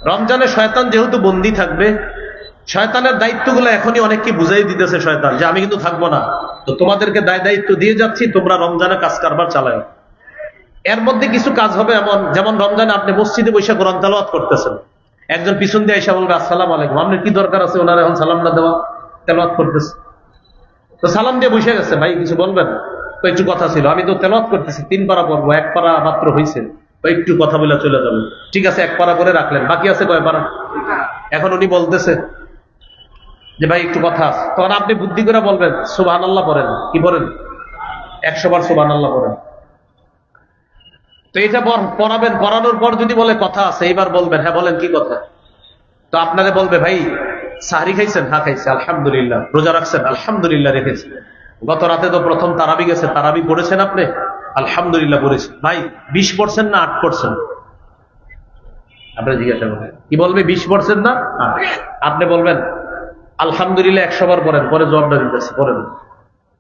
রমজানে শয়তান যেহেতু বন্দী থাকবে, শয়তানের দায়িত্বগুলো এখনই অনেককে বুঝাই দিতেছে শয়তান যে আমি কিন্তু থাকবো না, তো তোমাদেরকে দায়িত্ব দিয়ে যাচ্ছি, তোমরা রমজানে কাজ কারবার চালাও। এর মধ্যে কিছু কাজ হবে এমন, যেমন রমজানে আপনি মসজিদে বসে কোরআন তেলাওয়াত করতেছেন, একজন পিছন দিয়ে এসে বলবে আসসালামু আলাইকুম, আপনার কি দরকার আছে ওনার এখন সালাম না দেওয়া, তেলাওয়াত করতেছে, তো সালাম দিয়ে বসে গেছে, ভাই কিছু বলবেন? তো একটু কথা ছিল, আমি তো তেলাওয়াত করতেছি, 3 পারা পড়বো, 1 পারা মাত্র হয়েছে, তো একটু কথা বলে চলে যাবেন। ঠিক আছে, 1 পারা করে রাখলেন, বাকি আছে কয় পারা? এখন উনি বলতেছে যে ভাই একটু কথা আছে, তখন আপনি বুদ্ধি করে বলবেন সুবহানাল্লাহ পড়েন। কি পড়েন? 100 বার সুবহানাল্লাহ পড়েন। তো এটা পড়াবেন, পড়ানোর পর যদি বলে কথা আছে, এইবার বলবেন হ্যাঁ বলেন কি কথা। তো আপনারে বলবে ভাই সাহরি খাইছেন? হ্যাঁ খাইছে আলহামদুলিল্লাহ। রোজা রাখছেন? আলহামদুলিল্লাহ রেখেছি। গত রাতে তো প্রথম তারাবি গেছে, তারাবি পড়েছেন আপনি? আলহামদুলিল্লাহ পড়েছি। ভাই 20 পড়ছেন না 8 পড়ছেন? আপনি জিজ্ঞাসা করবেন, কি বলবে? 20 পড়ছেন না 8? আপনি বলবেন আলহামদুলিল্লাহ 100 বার পড়েন, পরে জবাবটা দিতেছে পড়েন।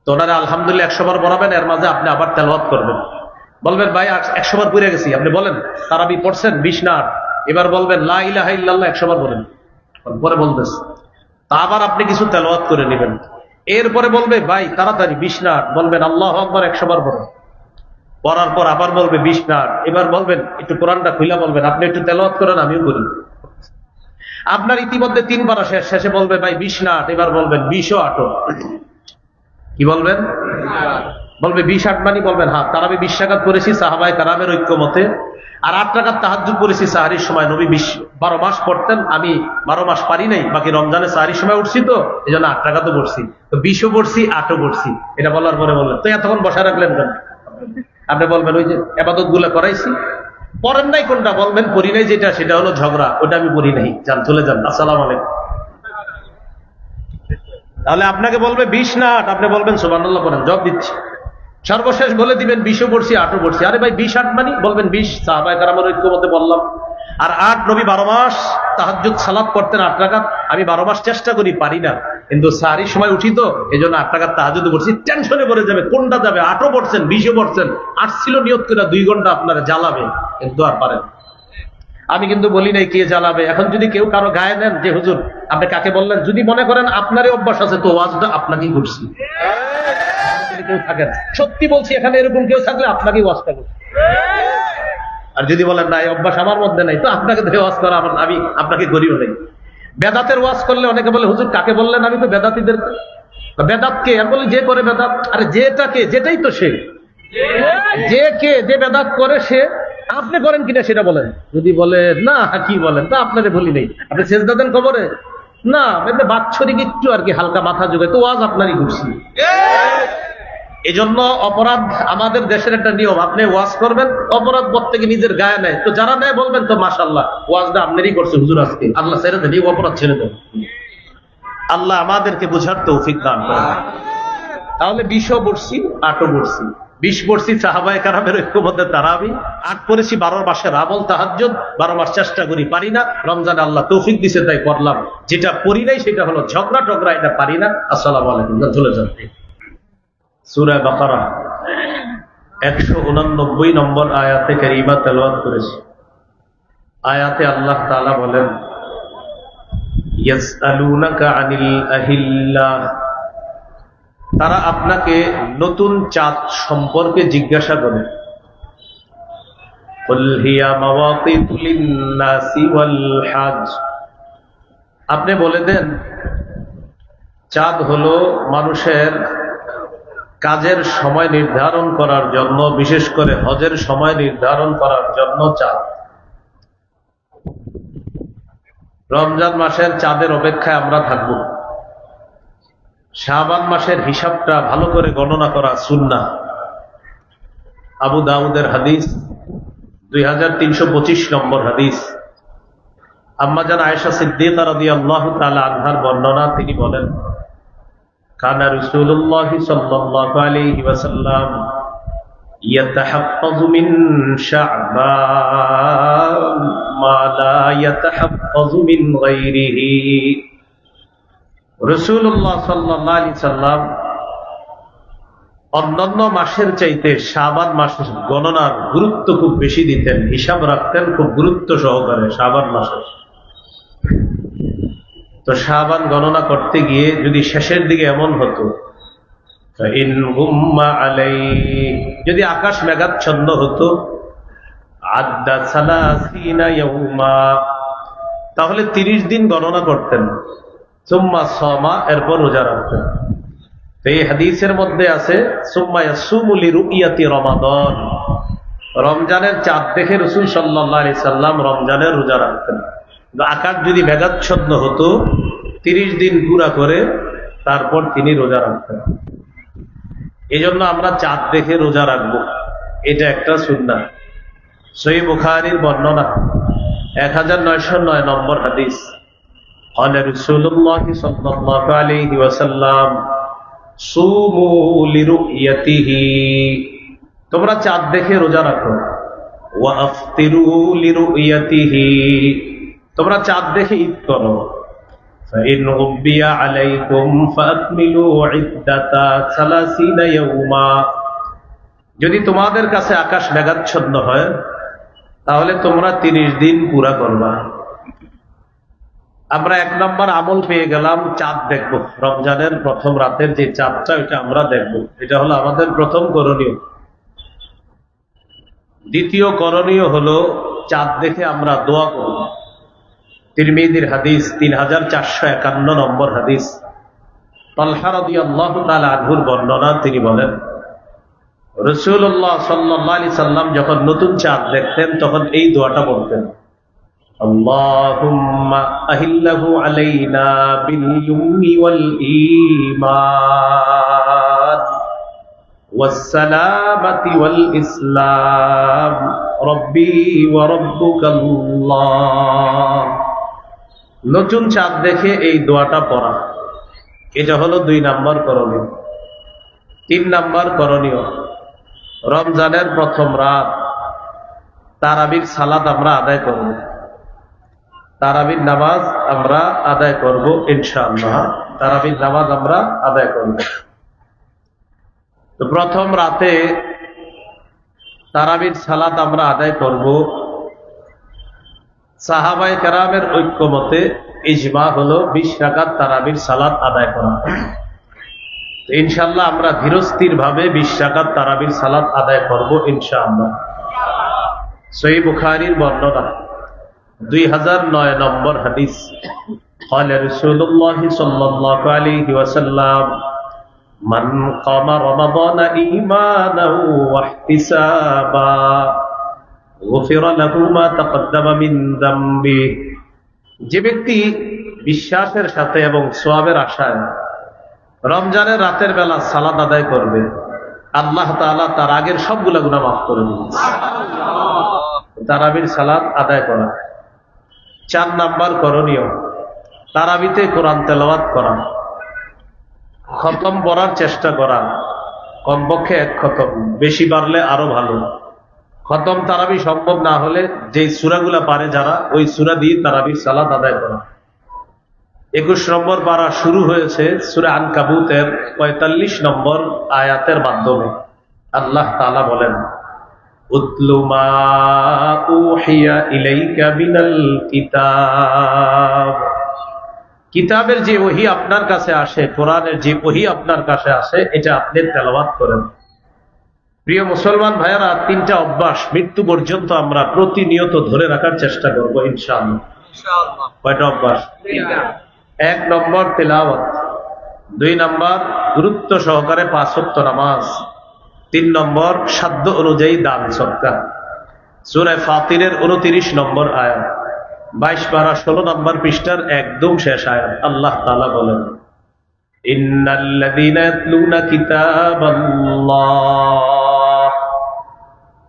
তো ওনারা আলহামদুলিল্লাহ 100 বার পড়াবেন, এর মাঝে আপনি আবার তেলাওয়াত করবেন। বলবেন ভাই 100 বার পড়ে গেছি, আপনি বলেন তারাবি পড়ছেন 20 না 8? এবার বলবেন লা ইলাহা ইল্লাল্লাহ 100 বার বলেন, পরে বলতেছে। তা আবার আপনি কিছু তেলাওয়াত করে নেবেন। এরপরে বলবে ভাই তাড়াতাড়ি 20 না 8, বলবেন আল্লাহু আকবার 100 বার পড়েন। পড়ার পর আবার বলবে 20 না 8, এবার বলবেন একটু কোরআনটা খুলে বলবেন, আপনি একটু তেলাওয়াত করেন আমিও করি। আপনার ইতিমধ্যে 3 পারা শেষ, শেষে বলবে ভাই 20 না 8, এবার বলবেন 20 ও 8। কি বলবেন? বলবে 20 8 মানে বলবেন হ্যাঁ তারাবি 20 রাকাত পড়েছি সাহাবায়ে কেরামের ঐক্য মতে, আর 8 রাকাত তাহাজ্জুদ পড়েছি সাহরির সময়, নবী 12 মাস পড়তেন, আমি 12 মাস পারি নাই, বাকি রমজানে সাহরির সময় উঠছি, তো এই জন্য 8 রাকাতও পড়ছি, তো 20 ও পড়ছি 8 ও পড়ছি। এটা বলার পরে বললেন তো এতক্ষণ বসা রাখলেন কেন? আপনি বলবেন ওই যে ইবাদত গুলা করাইছি। পড়েন নাই কোনটা? বলবেন পড়ি নাই যেটা, সেটা হলো ঝগড়া, ওটা আমি পড়ি নাই, যান চলে যান, আসসালামু আলাইকুম। তাহলে আপনাকে বলবে 20 না 8, আপনি বলবেন সুবহানাল্লাহ পড়েন, জবাব দিচ্ছি। সর্বশেষ বলে দিবেন 20 ও পড়ছি 8 ও পড়ছি। আরে ভাই 20 8 মানে বলবেন 20 সাহাবায়ে কেরামের ঐক্য মতে বললাম, আর 8 নবী 12 মাস তাহাজ্জুদ সালাত করতেন 8 রাকাত, আমি 12 মাস চেষ্টা করি পারি না, কিন্তু সাহরির সময় উঠি, তো এই জন্য 8 রাকাত তাহাজ্জুদ পড়ছি। টেনশনে পড়ে যাবে কোনটা যাবে, 8 ও পড়ছেন 20 ও পড়ছেন, 8 ছিল নিয়ত করে 2 ঘন্টা আপনারা জ্বালাবে, কিন্তু আর পারেন। আমি কিন্তু বলি নাই কে জ্বালাবে। এখন যদি কেউ কারো গায়ে নেন যে হুজুর আপনি কাকে বললেন, যদি মনে করেন আপনারই অভ্যাস আছে, তো ওয়াজটা আপনাকেই করছি। কেউ থাকেন, সত্যি বলছি, এখানে এরকম কেউ থাকলে আপনাকেই ওয়াজটা করছি। আর যদি বলেন না এই অভ্যাস আমার মধ্যে নাই, তো আপনাকে ধরে ওয়াজ করা আমি আপনাকে করিও নাই। বেদাতের ওয়াজ করলে অনেকে বলে হুজুর কাকে বললেন? আমি তো বেদাতীদের। বেদাতকে আমি বলি যে করে বেদাত। আরে যেটাকে, যেটাই তো সে, যে কে যে বেদাত করে সে, আপনি করেন কিনা সেটা বলেন। যদি বলে না কি বলেন, তা আপনারে বলি নেই, আপনি সেজদা দেন কবরে না, বাৎসরিক একটু আর কি হালকা মাথা যোগায়, তো ওয়াজ আপনারই করছি। এই জন্য অপরাধ আমাদের দেশের একটা নিয়ম, আপনি ওয়াজ করবেন, অপরাধ প্রত্যেকে নিজের গায়ে নেয়, তো যারা নেয় বলবেন তো মাশাআল্লাহ ওয়াজটা আপনারই করছে হুজুর আজকে, আল্লাহ ছেড়ে দেন, এই অপরাধ ছেড়ে দেন। আল্লাহ আমাদেরকে বুঝার তৌফিক দান করেন। তাহলে 20 ও পড়ছি 8 ও পড়ছি। 20 পড়ছি সাহাবায়ে কেরামের ঐক্যমতে তারাবি, 8 পড়েছি 12 মাসের আমল তাহাজ্জুদ, 12 মাস চেষ্টা করি পারি না, রমজানে আল্লাহ তৌফিক দিয়েছে তাই করলাম। যেটা পড়ি নাই সেটা হলো ঝগড়া টগড়া, এটা পারি না। আসসালামু আলাইকুম, চলে যান। সূরা বাকারা 189 নম্বর আয়াতে কারিমা তেলাওয়াত করেছি। আয়াতে আল্লাহ তাআলা বলেন ইয়াসআলুনাকা আনিল আহিল্লাহ, তারা আপনাকে নতুন চাঁদ সম্পর্কে জিজ্ঞাসা করে। কুল হিয়া মাওয়াকিতু লিন-নাসি ওয়াল হাজ, আপনি বলে দেন চাঁদ হলো মানুষের কাজের সময় নির্ধারণ করার জন্য, বিশেষ করে হজের সময় নির্ধারণ করার জন্য চাঁদ। রমজান মাসের চাঁদের অপেক্ষায় আমরা থাকব। শাবান মাসের হিসাবটা ভালো করে গণনা করা সুন্নাহ। আবু দাউদের হাদিস 2325 নম্বর হাদিস। আম্মা জান আয়েশা সিদ্দিকা রাদিয়াল্লাহু তাআলা আনহার বর্ণনা, তিনি বলেন কানা রাসূলুল্লাহ সাল্লাল্লাহু আলাইহি ওয়াসাল্লাম ইয়াতাহাফফাযু মিন শা'বান মা লা ইয়াতাহাফফাযু মিন গায়রিহি। রাসূলুল্লাহ সাল্লাল্লাহু আলাইহি সাল্লাম অন্যান্য মাসের চাইতে শাবান মাসের গণনার গুরুত্ব খুব বেশি দিতেন, হিসাব রাখতেন খুব গুরুত্ব সহকারে শাবান মাসের। তো শাবান গণনা করতে গিয়ে যদি শেষের দিকে এমন হতো, ইন গুম্মা আলাই, যদি আকাশ মেঘাচ্ছন্ন হতো, আদ্দা সালাসিনা ইয়াউমা, তাহলে 30 দিন গণনা করতেন, সুম্মা সামা, এরপর রোজা রাখতেন। তো এই হাদিসের মধ্যে আছে সুম্মা ইয়াসুমু লিরুইয়াতি রমাদান, রমজানের চাঁদ দেখে রাসূল সাল্লাল্লাহু আলাইহি সাল্লাম রমজানের রোজা রাখতেন। আকাশ যদি মেঘাচ্ছন্ন হতো 30 দিন পুরা করে তারপর তিনি রোজা রাখতেন। এই জন্য আমরা চাঁদ দেখে রোজা রাখবো, এটা একটা সুন্নাহ। সহিহ বুখারীর বর্ণনা 1909 নম্বর হাদিস, قال رسول الله صلى الله عليه وسلم صوموا لرؤيته, তোমরা চাঁদ দেখে রোজা রাখো, وافطروا لرؤيته, তোমরা চাঁদ দেখে ঈদ করো, فإن غبي عليكم فأكملوا عدة 30 يوما, যদি তোমাদের কাছে আকাশ মেঘাচ্ছন্ন হয় তাহলে তোমরা 30 দিন পুরা করবা। আমরা 1 নম্বর আমল পেয়ে গেলাম, চাঁদ দেখব, রমজানের প্রথম রাতের যে চাঁদটা ওইটা আমরা দেখব, এটা হলো আমাদের প্রথম করণীয়। দ্বিতীয় করণীয় হলো চাঁদ দেখে আমরা দোয়া করব। তিরমিজির হাদিস 3451 নম্বর হাদিস, তালহা রাদিয়াল্লাহু তাআলা আনহুর বর্ণনা, তিনি বলেন রাসূলুল্লাহ সাল্লাল্লাহু আলাইহি সাল্লাম যখন নতুন চাঁদ দেখতেন তখন এই দোয়াটা বলতেন, আল্লাহুম্মা আহিল্লাহু আলাইনা বিল ইউমনি ওয়াল ঈমান ওয়াস সালামাতি ওয়াল ইসলাম রব্বি ওয়া রাব্বুকাল্লাহ। নতুন চাঁদ দেখে এই দোয়াটা পড়া, এটা হলো 2 নম্বর করণীয়। 3 নম্বর করণীয়, রমজানের প্রথম রাত তারাবির সালাত আমরা আদায় করব, তারাবির নামাজ আমরা আদায় করব ইনশাআল্লাহ, তারাবির নামাজ আমরা আদায় করব। তো প্রথম রাতে তারাবির সালাত আমরা আদায় করব। সাহাবায়ে কেরামের ঐক্যমতে ইজমা হলো 20 রাকাত তারাবির সালাত আদায় করা। ইনশাআল্লাহ আমরা ধীরস্থির ভাবে 20 রাকাত তারাবির সালাত আদায় করব ইনশাআল্লাহ। সহিহ বুখারীর বর্ণনা 2009 নম্বর হাদিস, قال رسول الله صلى الله عليه وسلم من قام رمضان إيمانا واحتسابا غفر له ما تقدم من ذنبه, যে ব্যক্তি বিশ্বাসের সাথে এবং সওয়াবের আশায় রমজানের রাতের বেলা সালাত আদায় করবে, আল্লাহ তাআলা তার আগের সবগুলা গুনাহ মাফ করে দিবেন। তারাবির সালাত আদায় করা। 4 নাম্বার করণীয়, তারাবিতে কোরআন তেলাওয়াত করা, খতম পড়ার চেষ্টা করা, কমপক্ষে 1 খতম, বেশি পারলে আরো ভালো। খতম তারাবি সম্ভব না হলে যেই সূরাগুলা পারে যারা, ওই সূরা দিয়ে তারাবির সালাত আদায় করা। 21 নম্বর পারা শুরু হয়েছে সূরা আনকাবুতের 45 নম্বর আয়াতের মাধ্যমে। আল্লাহ তাআলা বলেন, উতলু মা উহিয়া ইলাইকা মিনাল কিতাব, কিতাবের যে ওহী আপনার কাছে আসে, কোরআনের যে ওহী আপনার কাছে আসে, এটা আপনি তেলাওয়াত করেন। প্রিয় মুসলমান ভাইয়েরা, 3টা অভ্যাস মৃত্যু পর্যন্ত আমরা প্রতিনিয়ত ধরে রাখার চেষ্টা করব ইনশাআল্লাহ। কয়টা অভ্যাস? 1 নম্বর তেলাওয়াত, 2 নম্বর গুরুত্ব সহকারে 5 ওয়াক্ত নামাজ, 3 নম্বর সাধ্য অনুযায়ী দান সদকা। সূরা ফাতিরের 29 নম্বর আয়াত, 22 পারা 16 নম্বর পৃষ্ঠার একদম শেষ আয়াত। আল্লাহ তাআলা বলেন, ইন্নাল্লাযীনা ইয়াতলুনা কিতাবাল্লাহ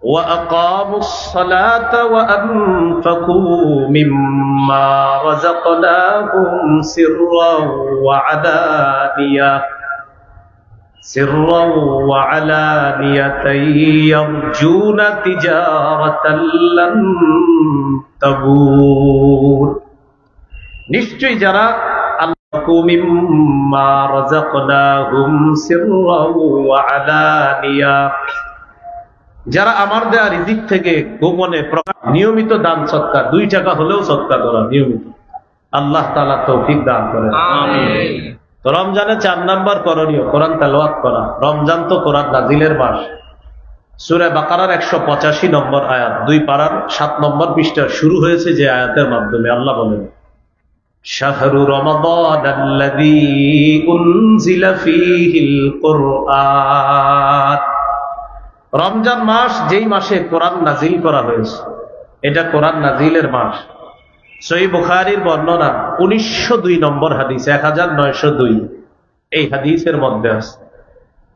ওয়া আকামুস সালাতা ওয়া আনফাকু মিম্মা রাযাকনাহুম সিররাও ওয়া আলানিয়াতান ইয়ারজুনা তিজারাতান লান তাবুর, নিশ্চয়ই যারা মিম্মা রাযাকনাহুম সিররাও ওয়া আলানিয়া, যারা আমার দেয়া রিজিক থেকে গোপনে নিয়মিত দান সদকা, 2 টাকা হলেও সদকা করা নিয়মিত, আল্লাহ তাআলা তৌফিক দান করেন। আমিন। তো রমজানে 4 নাম্বার করণীয় কোরআন তেলাওয়াত করা। রমজান তো কোরআন নাজিলের মাস। সূরা বাকারার 185 নম্বর আয়াত, 2 পারার 7 নম্বর পৃষ্ঠা শুরু হয়েছে যে আয়াতের মাধ্যমে আল্লাহ বলেন, শাহরু রমাদানাল্লাযী উনজিলা ফীহিল কুরআন। রমজান মাস যেই মাসে কোরআন নাজিল করা হয়েছে, এটা কোরআন নাজিলের মাস। সহিহ বুখারীর বর্ণনা 1902 নম্বর হাদিস, 1902 এই হাদিসের মধ্যে আছে,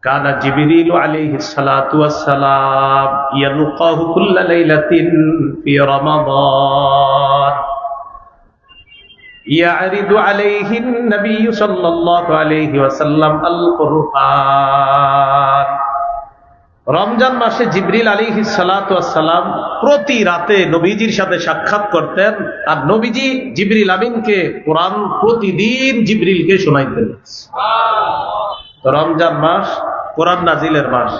কানা জিবরিল আলাইহিস সালাতু ওয়াস সালাম ইয়ালকাহু কুল্লা লাইলাতিন ফি রমাদান ইয়ারিদু আলাইহিন নবী সাল্লাল্লাহু আলাইহি ওয়াসাল্লাম আল কুরআন। রমজান মাসে জিবরিল আলাইহিস সালাতু ওয়াস সালাম প্রতি রাতে নবীজির সাথে সাক্ষাৎ করতেন, আর নবীজি জিবরিল আমিনকে কোরআন প্রতিদিন জিবরিলকে শোনাইতেন। রমজান মাস কোরআন নাজিলের মাস।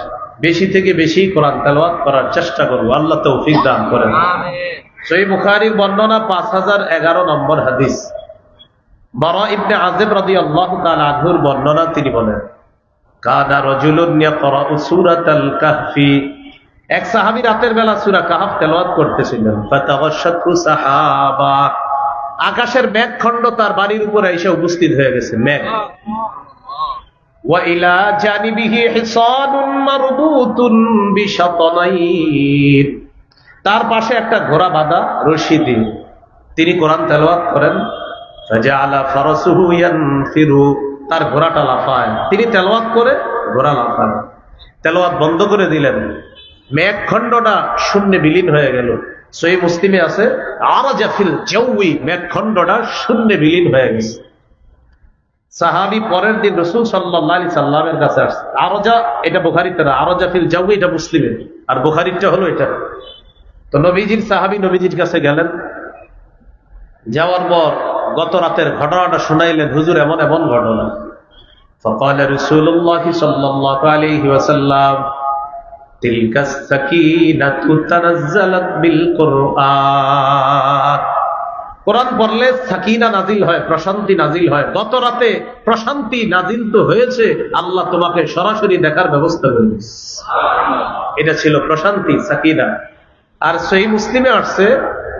বেশি থেকে বেশি কোরআন তেলাওয়াত করার চেষ্টা করব, আল্লাহ তৌফিক দান করেন। সহিহ বুখারীর বর্ণনা 5011 নম্বর হাদিস, বারা ইবনে আযিব রাদিয়াল্লাহু তাআলা আনহুর বর্ণনা, তিনি বলেন, কানা রাজুলুন ইয়াকরাউ সূরাতাল কাহফি। এক সাহাবী রাতের বেলা সূরা কাহফ তেলাওয়াত করতেছিলেন, ফাতাগাশশাতহু সাহাবা। আকাশের মেঘখণ্ড তার বাড়ির উপরে এসে উপস্থিত হয়ে গেছে, মেঘ। وإلى جانبه حصان مربوط بشطنين। তার পাশে একটা ঘোড়া বাঁধা রশি দিয়ে তিনি কোরআন তেলাওয়াত করেন। ফাজাআলা ফারাসুহু ইয়ানফিরু। তার ঘোড়াটা লাফায়, তিনি তেলাওয়াত করে ঘোড়া লাফায়। তেলাওয়াত বন্ধ করে দিলেন, মেঘখণ্ডটা শূন্যে বিলীন হয়ে গেল। সহিহ মুসলিমে আছে, আরাজা ফিল জাওয়ি, মেঘখণ্ডটা শূন্যে বিলীন হয়ে গেছে। সাহাবী পরের দিন রাসূল সাল্লাল্লাহু আলাইহি সাল্লামের কাছে আসছে। আরজা এটা বুখারীতে না, আরজা ফিল জাওয়ি এটা মুসলিমে, আর বুখারীটা হলো এটা। তো নবীজির সাহাবী নবীজির কাছে গেলেন, যাওয়ার পর গত রাতের ঘটনাটা শুনাইলেন, হুজুর এমন এমন ঘটনা। فقال رسول الله صلى الله عليه وسلم تلك السكينة تنزلت بالقرآن। কোরআন পড়লে সাকিনা নাজিল হয়, প্রশান্তি নাজিল হয়। গত রাতে প্রশান্তি নাজিল তো হয়েছে, আল্লাহ তোমাকে সরাসরি দেখার ব্যবস্থা করেছে। এটা ছিল প্রশান্তি, সাকিনা। আর সহিহ মুসলিমে আসছে,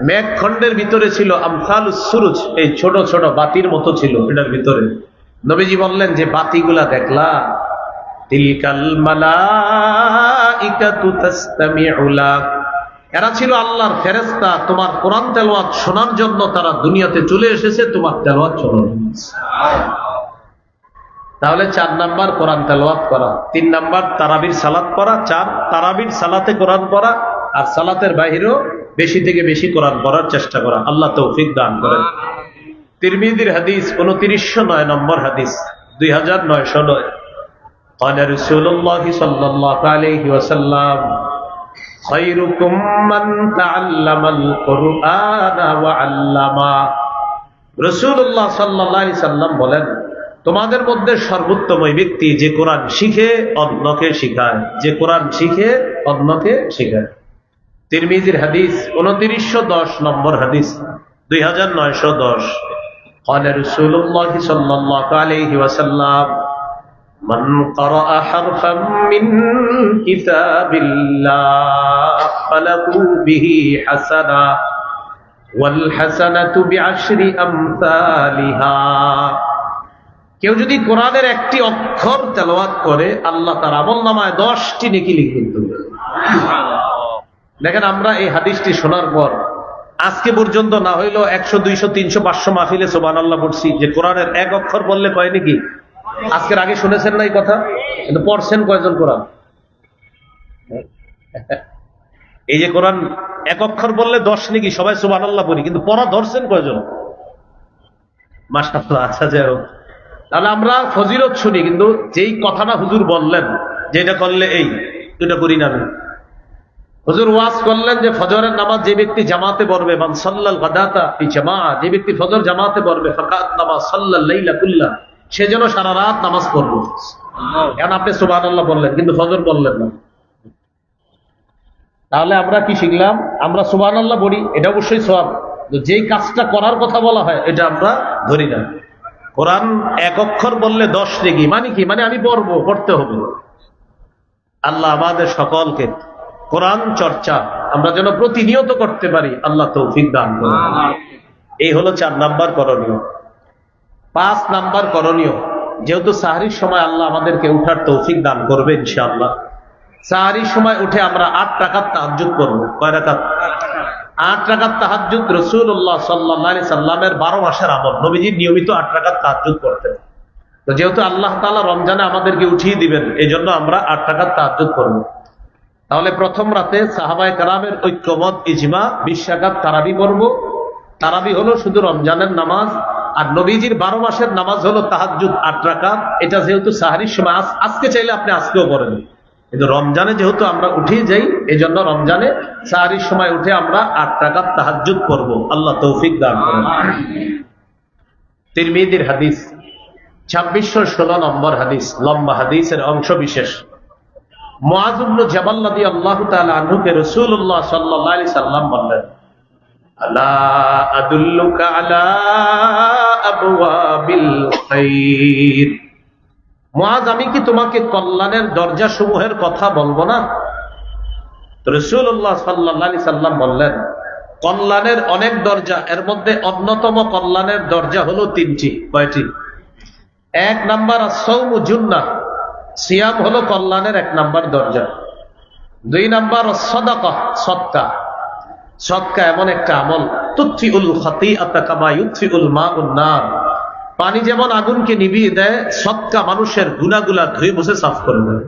মেঘখণ্ডের ভিতরে ছিল আমসালুস সুরুজ, এই ছোট ছোট বাতির মতো ছিল এটার ভিতরে। নবীজি বললেন যে বাতিগুলা দেখলা, তিলকাল মালাইকাতু তাসতামিউ লাক। এরা ছিল আল্লাহর ফেরেশতা, তোমার কোরআন তেলাওয়াত শোনার জন্য তারা দুনিয়াতে চলে এসেছে, তোমার তেলাওয়াত শোনার জন্য। তাহলে 4 নাম্বার কোরআন তেলাওয়াত করা, 3 নাম্বার তারাবির সালাত পড়া, 4 তারাবির সালাতে কোরআন পড়া, আর সালাতের বাইরেও বেশি থেকে বেশি কোরআন পড়ার চেষ্টা করা। আল্লাহ তৌফিক দান করেন। তিরমিজির হাদিস 2909 নম্বর হাদিস, 2909। قال رسول الله صلى الله عليه وسلم خيركم من تعلم القرآن وعلمه। রাসূলুল্লাহ সাল্লাল্লাহু আলাইহি সাল্লাম বলেন, তোমাদের মধ্যে সর্বোত্তম ওই ব্যক্তি যে কোরআন শিখে অন্যকে শিখায়, যে কোরআন শিখে অন্যকে শিখায়। তিরমিজির হাদিস 2910 নম্বর হাদিস, 2910। قال رسول الله صلى الله عليه وسلم من قرأ حرفا من كتاب الله فله به حسنة والحسنة بعشر أمثالها। কেউ যদি কোরআনের একটি অক্ষর তেলাওয়াত করে, আল্লাহ তার আমলনামায় 10টি নেকি লিখে দেবেন। দেখেন, আমরা এই হাদিসটি শোনার পর আজকে পর্যন্ত না হইলেও 100, 200, 300, 500 মাহফিলে সুবহানাল্লাহ পড়ছি যে কোরআনের এক অক্ষর বললে কয় নাকি। আজকের আগে শুনেছেন না এই কথা? কিন্তু পড়ছেন কয়জন কোরআন? এই যে কোরআন এক অক্ষর বললে 10 নাকি, সবাই সুবহানাল্লাহ পড়ি, কিন্তু পড়া ধরছেন কয়জন? মাশাআল্লাহ। আচ্ছা, যাই হোক, তাহলে আমরা ফজিলত শুনি, কিন্তু যেই কথাটা হুজুর বললেন যে এটা করলে এই, এটা করি না। হুজুর ওয়াজ করলেন যে ফজরের নামাজ যে ব্যক্তি জামাতে পড়বে, মান সাল্লাল গাদাতা ফি জামাআ, যে ব্যক্তি ফজর জামাতে পড়বে, ফাকাত নামাজ সাল্লাল লাইলা কুল্লা, সে যেন সারা রাত নামাজ পড়বে। এখন আপনি সুবহানাল্লাহ বললেন কিন্তু ফজর বললেন না। তাহলে আমরা কি শিখলাম? আমরা সুবহানাল্লাহ পড়ি, এটা অবশ্যই সওয়াব, যেই কাজটা করার কথা বলা হয় এটা আমরা ধরি না। কোরআন এক অক্ষর বললে 10 নেকি, মানে কি? মানে আমি পড়তে হবে। আল্লাহ আমাদের সকলকে কোরআন চর্চা আমরা যেন প্রতিনিয়ত করতে পারি, আল্লাহ তৌফিক দান করুন। এই হলো 4 নাম্বার করণীয়। 5 নাম্বার করণীয়, যেহেতু সাহরির সময় আল্লাহ আমাদেরকে উঠার তৌফিক দান করবে ইনশাআল্লাহ, সাহরির সময় উঠে আমরা 8 রাকাত তাহাজ্জুদ করব। কয় রাকাত? 8 রাকাত তাহাজ্জুদ। রাসূলুল্লাহ সাল্লাল্লাহু আলাইহি সাল্লামের 12 মাসের আমল। নবীজি নিয়মিত 8 রাকাত তাহাজ্জুদ করতেন। তো যেহেতু আল্লাহ তাআলা রমজানে আমাদেরকে উঠিয়ে দিবেন, এই জন্য আমরা 8 রাকাত তাহাজ্জুদ করব। তাহলে প্রথম রাতে সাহাবায়ে কেরামের ঐক্যমত ইজমা 20 রাকাত তারাবি করব। তারাবি হলো শুধু রমজানের নামাজ, আর নবীজির 12 মাসের নামাজ হলো তাহাজ্জুদ 8 রাকাত। এটা যেহেতু সাহরির সময়, আজকে চাইলে আপনি আজকেও পড়েন, কিন্তু রমজানে যেহেতু আমরা উঠে যাই, এই জন্য রমজানে সাহরির সময় উঠে আমরা 8 রাকাত তাহাজ্জুদ করব। আল্লাহ তৌফিক দান করুন। তিরমিজির হাদিস 2616 নম্বর হাদিস, লম্বা হাদিসের অংশ বিশেষ। মুআয ইবনে জাবাল রাদিয়াল্লাহু তাআলা আনহুকে রাসূলুল্লাহ সাল্লাল্লাহু আলাইহি সাল্লাম বললেন, আলা আদুল্লুকা আলা আবওয়াবিল খাইর। মুআয, আমি কি তোমাকে কল্যাণের দরজা সমূহের কথা বলবো না? তো রাসূলুল্লাহ সাল্লাল্লাহু আলাইহি সাল্লাম বললেন, কল্যাণের অনেক দরজা, এর মধ্যে অন্যতম কল্যাণের দরজা হলো 3টি। কয়টি? 1 নাম্বার আস-সাওমু জুন্নাহ, সিয়াম হলো কল্যাণের 1 নাম্বার দরজা। 2 নাম্বার আস-সাদাকা, সদকা। সদকা এমন একটা আমল, তুতফিউল খাতিআতা কামা ইউতফিউল মাউন নার। পানি যেমন আগুনকে নিভিয়ে দেয়, সদকা মানুষের গুনাহগুলা ধুয়ে মুছে সাফ করে দেয়।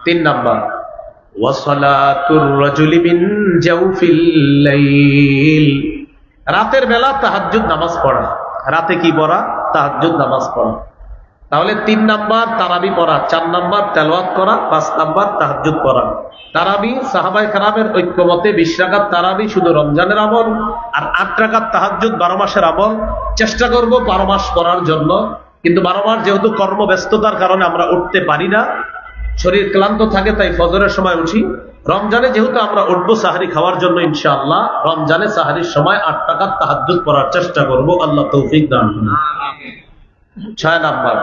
3 নাম্বার ওয়াসালাতুর রাজুলি মিন জাওফিল লাইল, রাতের বেলা তাহাজ্জুদ নামাজ পড়া। রাতে কি পড়া? তাহাজ্জুদ নামাজ পড়া। তাহলে 3 নাম্বার তারাবি পড়া, 4 নাম্বার তেলাওয়াত করা, 5 নাম্বার তাহাজ্জুদ পড়া। তারাবি সাহাবায়ে কেরামের ঐক্যমতে 20 রাকাত তারাবি শুধু রমজানের আমল, আর 8 রাকাত তাহাজ্জুদ 12 মাসের আমল। চেষ্টা করব 12 মাস করার জন্য, কিন্তু 12 মাস যেহেতু কর্মব্যস্ততার কারণে আমরা উঠতে পারি না, শরীর ক্লান্ত থাকে, তাই ফজরের সময় উঠি। রমজানে যেহেতু আমরা উঠবো সাহারি খাওয়ার জন্য, ইনশাআল্লাহ রমজানে সাহারির সময় 8 রাকাত তাহাজ্জুদ পড়ার চেষ্টা করব। আল্লাহ তৌফিক দান করুন। 6 নাম্বার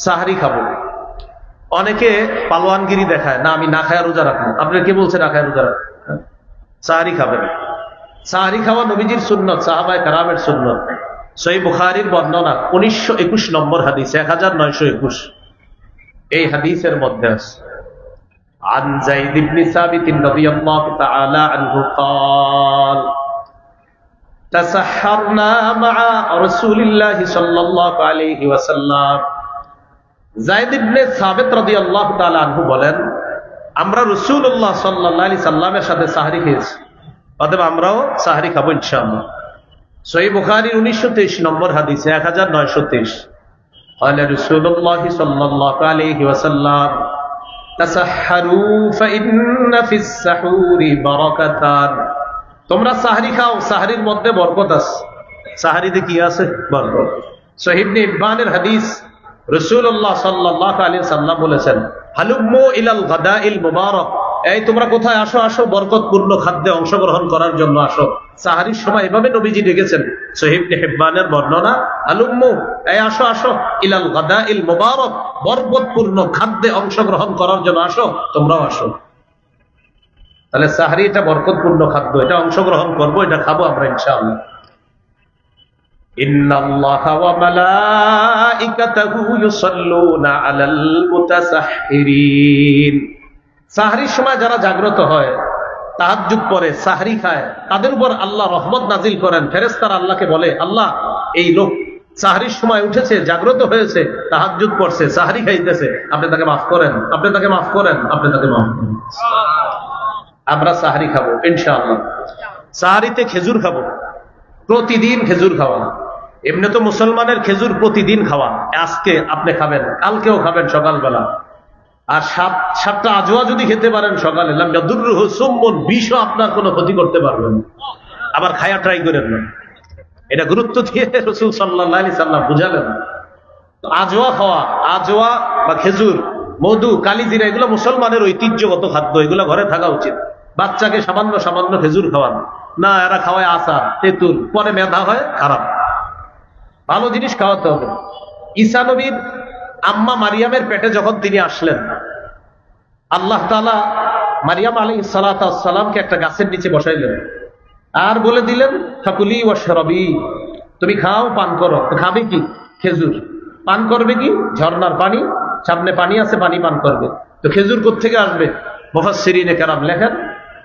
সাহারি খাবো। অনেকে পালোয়ানগিরি দেখায়, না আমি না খায়া রোজা রাখবো। আপনার কে বলছে না খায়া রোজা রাখবো? সাহারি খাবেন। সাহারি খাওয়া নবীজির সুন্নত, সাহাবায়ে কেরামের সুন্নত। সহিহ বুখারীর বর্ণনা 1921 নম্বর হাদিস, 1921। এই হাদিসের মধ্যে আছে, আন যায়েদ ইবনে সাবিত রাদিয়াল্লাহু তাআলা আনহু قال تسحرنا مع رسول الله صلى الله عليه وسلم। যায়েদ ইবনে সাবিত রাদিয়াল্লাহু তাআলা আনহু বলেন, আমরা রাসূলুল্লাহ সাল্লাল্লাহু আলাইহি সাল্লামের সাথে সাহরি খেয়েছি, অতএব আমরাও সাহরি খাবো ইনশাআল্লাহ। সহিহ বুখারীর 1923 নম্বর হাদিসে 1923 قال رسول الله صلى الله عليه وسلم تسحروا فإن في السحور بركتان। তোমরা সাহরি খাও, সাহরির মধ্যে বরকত আছে। সাহরিতে কি আছে? বরকত। সহিহ ইবনে ইবনের হাদিস, রাসূলুল্লাহ সাল্লাল্লাহু আলাইহি সাল্লাম বলেছেন, হালুম্মু ইলাল গাদাইল মুবারাক, এই তোমরা কোথায়? আসো আসো, বরকতপূর্ণ খাদ্যে অংশগ্রহণ করার জন্য আসো। সাহরির সময় এভাবে নবীজি ডেকেছেন। সহিহ ইবনে হিব্বানের বর্ণনা, হালুম্মু, এই আসো আসো, ইলাল গাদাইল মুবারাক, বরকতপূর্ণ খাদ্যে অংশগ্রহণ করার জন্য আসো, তোমরাও আসো। তাহলে সাহরি এটা বরকতপূর্ণ খাদ্য, এটা অংশগ্রহণ করবো, এটা খাবো আমরা ইনশাআল্লাহ। ইন্নাল্লাহা ওয়া মালাইকাতাহু ইউসাল্লুনা আলাল মুতাসাহহিরিন। সাহরির সময় যারা জাগ্রত হয়, তাহাজ্জুদ পড়ে, সাহরি খায়, তাদের উপর আল্লাহ রহমত নাজিল করেন। ফেরেশতারা আল্লাহকে বলে, আল্লাহ এই লোক সাহরির সময় উঠেছে, জাগ্রত হয়েছে, তাহাজ্জুদ পড়ছে, সাহরি খাইতেছে, আপনি তাকে মাফ করেন, আপনি তাকে মাফ করেন, আপনি তাকে মাফ করেন। আমরা সাহরি খাবো ইনশাআল্লাহ। সাহরিতে খেজুর খাবো, প্রতিদিন খেজুর খাওয়া। এমনি তো মুসলমানের খেজুর প্রতিদিন খাওয়া, আজকে আপনি খাবেন, কালকেও খাবেন সকালবেলা। আর 7টা আজওয়া যদি খেতে পারেন সকালে, লাম ইয়াদুররুহু সুম্মুন, বিষও আপনার কোনো ক্ষতি করতে পারবেন না। আবার খায়া ট্রাই করেন না, এটা গুরুত্ব দিয়ে রাসূল সাল্লাল্লাহু আলাইহি সাল্লাম বুঝালেন। আজওয়া খাওয়া, আজওয়া বা খেজুর, মধু, কালিজিরা, এগুলো মুসলমানের ঐতিহ্যগত খাদ্য, এগুলো ঘরে থাকা উচিত। বাচ্চাকে সামান্য সামান্য খেজুর খাওয়ান না, এরা খাওয়ায় আচার তেঁতুল, পরে মেধা হয় খারাপ। ভালো জিনিস খাওয়াতে হবে। ঈসা নবীর আম্মা মারিয়ামের পেটে যখন তিনি আসলেন, আল্লাহ তাআলা মারিয়াম আলাইহিস সালামকে একটা গাছের নিচে বসাইলেন আর বলে দিলেন ফাকুলি ওয়াশরাবি, তুমি খাও পান করো। খাবে কি? খেজুর। পান করবে কি? ঝর্ণার পানি, সামনে পানি আছে, পানি পান করবে। তো খেজুর কোত্থেকে আসবে? মুফাসসিরিনে কেরাম লেখেন